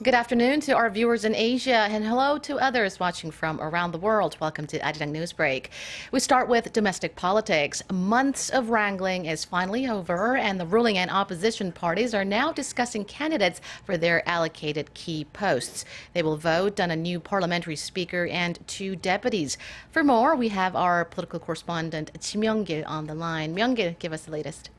Good afternoon to our viewers in Asia and hello to others watching from around the world. Welcome to ARIRANG News Break. We start with domestic politics. Months of wrangling is finally over and the ruling and opposition parties are now discussing candidates for their allocated key posts. They will vote on a new parliamentary speaker and 2 deputies. For more, we have our political correspondent Myung-gil on the line. Myung-gil, give us the latest.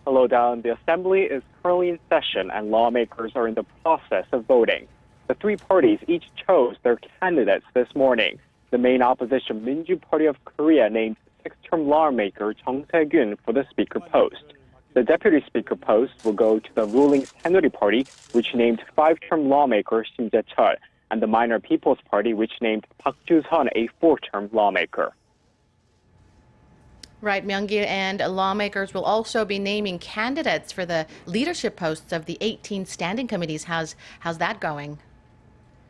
Hello, Dan. The Assembly is currently in session and lawmakers are in the process of voting. The 3 parties each chose their candidates this morning. The main opposition Minju Party of Korea named 6-term lawmaker Chung Se-gyun for the speaker post. The deputy speaker post will go to the ruling Saenuri Party, which named 5-term lawmaker Shin Jae-chul, and the minor People's Party, which named Park Ju-sun a 4-term lawmaker. Right, Myung-gil, and lawmakers will also be naming candidates for the leadership posts of the 18 standing committees. How's that going?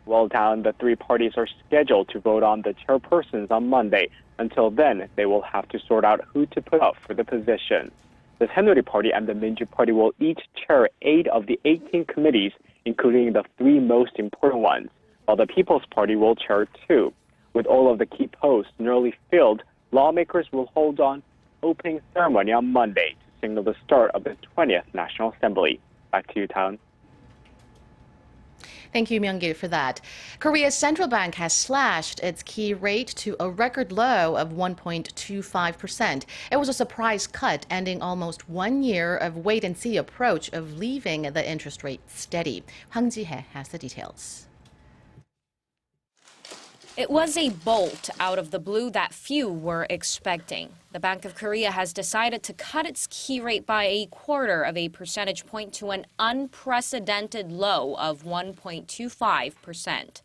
Well, Dan, the 3 parties are scheduled to vote on the chairpersons on Monday. Until then, they will have to sort out who to put up for the position. The Saenuri Party and the Minju Party will each chair 8 of the 18 committees, including the 3 most important ones, while the People's Party will chair 2. With all of the key posts nearly filled, lawmakers will hold an opening ceremony on Monday to signal the start of the 20th National Assembly. Back to you, Town. Thank you, Myung-gil, for that. Korea's central bank has slashed its key rate to a record low of 1.25%. It was a surprise cut, ending almost 1 year of wait-and-see approach of leaving the interest rate steady. Hwang Ji-hye has the details. It was a bolt out of the blue that few were expecting. The Bank of Korea has decided to cut its key rate by 0.25 percentage point to an unprecedented low of 1.25%.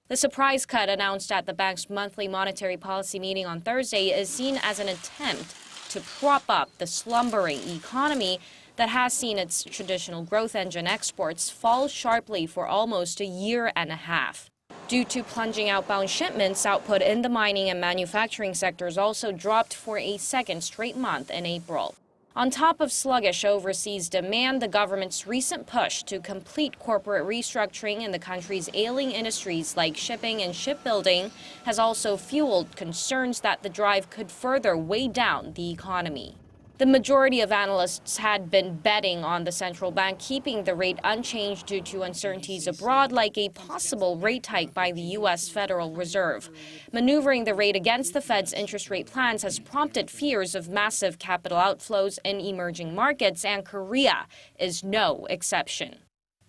The surprise cut announced at the bank's monthly monetary policy meeting on Thursday is seen as an attempt to prop up the slumbering economy that has seen its traditional growth engine exports fall sharply for almost a year and a half. Due to plunging outbound shipments, output in the mining and manufacturing sectors also dropped for a second straight month in April. On top of sluggish overseas demand, the government's recent push to complete corporate restructuring in the country's ailing industries like shipping and shipbuilding has also fueled concerns that the drive could further weigh down the economy. The majority of analysts had been betting on the central bank keeping the rate unchanged due to uncertainties abroad, like a possible rate hike by the U.S. Federal Reserve. Maneuvering the rate against the Fed's interest rate plans has prompted fears of massive capital outflows in emerging markets, and Korea is no exception.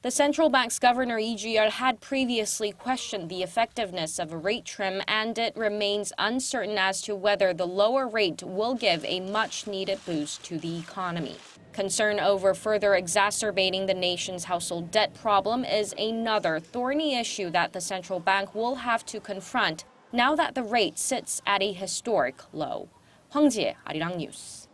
The central bank's governor, injure, had previously questioned the effectiveness of a rate trim, and it remains uncertain as to whether the lower rate will give a much-needed boost to the economy. Concern over further exacerbating the nation's household debt problem is another thorny issue that the central bank will have to confront now that the rate sits at a historic low. Hwang Ji-hye, ARIRANG News.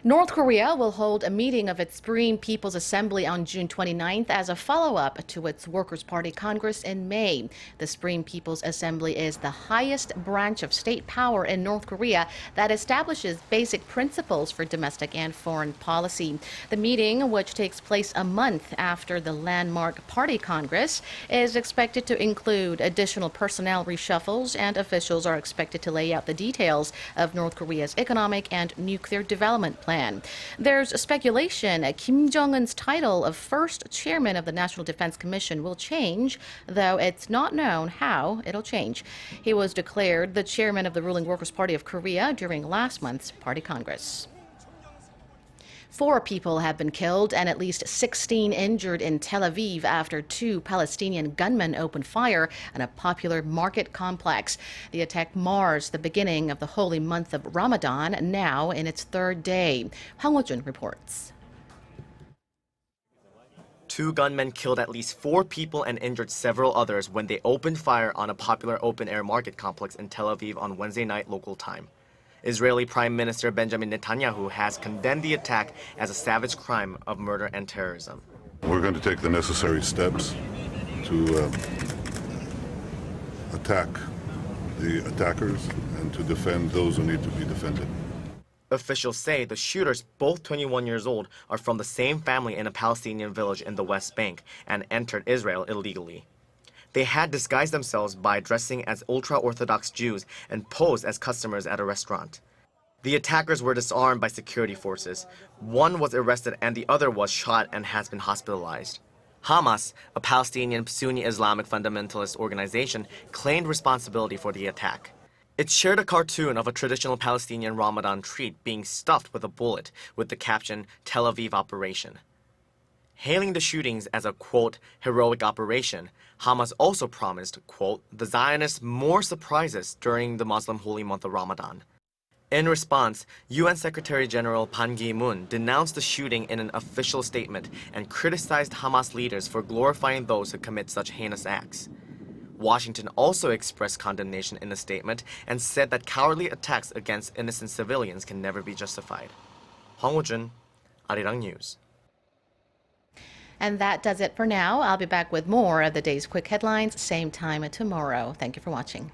North Korea will hold a meeting of its Supreme People's Assembly on June 29th as a follow-up to its Workers' Party Congress in May. The Supreme People's Assembly is the highest branch of state power in North Korea that establishes basic principles for domestic and foreign policy. The meeting, which takes place a month after the landmark Party Congress, is expected to include additional personnel reshuffles, and officials are expected to lay out the details of North Korea's economic and nuclear development plan. There's speculation Kim Jong-un's title of first chairman of the National Defense Commission will change, though it's not known how it'll change. He was declared the chairman of the ruling Workers' Party of Korea during last month's Party Congress. 4 people have been killed and at least 16 injured in Tel Aviv after 2 Palestinian gunmen opened fire on a popular market complex. The attack mars the beginning of the holy month of Ramadan, now in its 3rd day. Hwang Ho-jun reports. 2 gunmen killed at least 4 people and injured several others when they opened fire on a popular open-air market complex in Tel Aviv on Wednesday night local time. Israeli Prime Minister Benjamin Netanyahu has condemned the attack as a savage crime of murder and terrorism. We're going to take the necessary steps to attack the attackers and to defend those who need to be defended. Officials say the shooters, both 21 years old, are from the same family in a Palestinian village in the West Bank and entered Israel illegally. They had disguised themselves by dressing as ultra-Orthodox Jews and posed as customers at a restaurant. The attackers were disarmed by security forces. One was arrested and the other was shot and has been hospitalized. Hamas, a Palestinian Sunni Islamic fundamentalist organization, claimed responsibility for the attack. It shared a cartoon of a traditional Palestinian Ramadan treat being stuffed with a bullet with the caption, "Tel Aviv Operation." Hailing the shootings as a, quote, heroic operation, Hamas also promised, quote, the Zionists more surprises during the Muslim holy month of Ramadan. In response, UN Secretary General Ban Ki-moon denounced the shooting in an official statement and criticized Hamas leaders for glorifying those who commit such heinous acts. Washington also expressed condemnation in a statement and said that cowardly attacks against innocent civilians can never be justified. Hong Woo-jun, ARIRANG News. And that does it for now. I'll be back with more of the day's quick headlines, same time tomorrow. Thank you for watching.